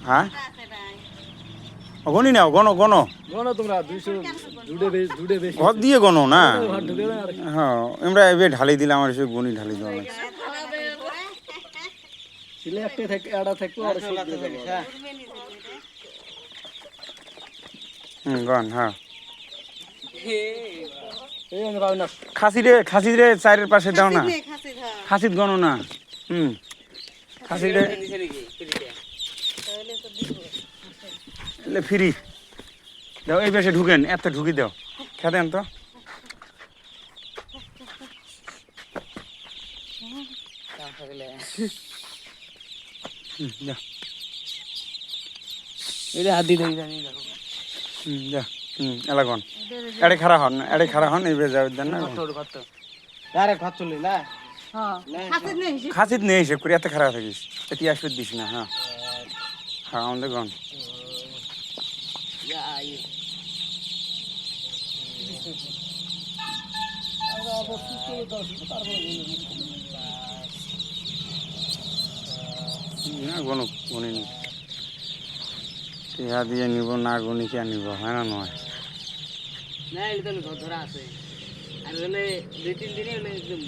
হ্যাঁ গনি নাও গনো গনো গণো তোমরা 200 দুডে বেশি ঘর দিয়ে গনো না ঘর ঢুকে না আর কি। হ্যাঁ আমরা এবার ঢালি দিলে আমার সে গনি ঢালি দেওয়া লাগছে ছিলে একটা থেকে আড়া থাকতো আর সব দিয়ে দেবো। গন হ্যাঁ এই আমি পাবো না খাসি রে চারের পাশে দাও না খাসিত গনো না খাসি রে ফ্রি দাও এই পাশে ঢুকেন এত ঢুকি দাও খেতেন তো এটা হাত দিয়ে জানি দেখো যা এলাগন এড়ে খারা হন এই বেজা দেন না আরে ঘর চলে না খাসিত নেই সে করে এত খারাপ থাকিস এটি আসবে দিস না হ্যাঁ হ্যাঁ আমাদের গন না গনু গনি নি টিহা দিয়ে নিব না গনি কে নিব হয় না নয় না এটা তো ধরা আছে আর হলে 2-3 দিনে হলে একদম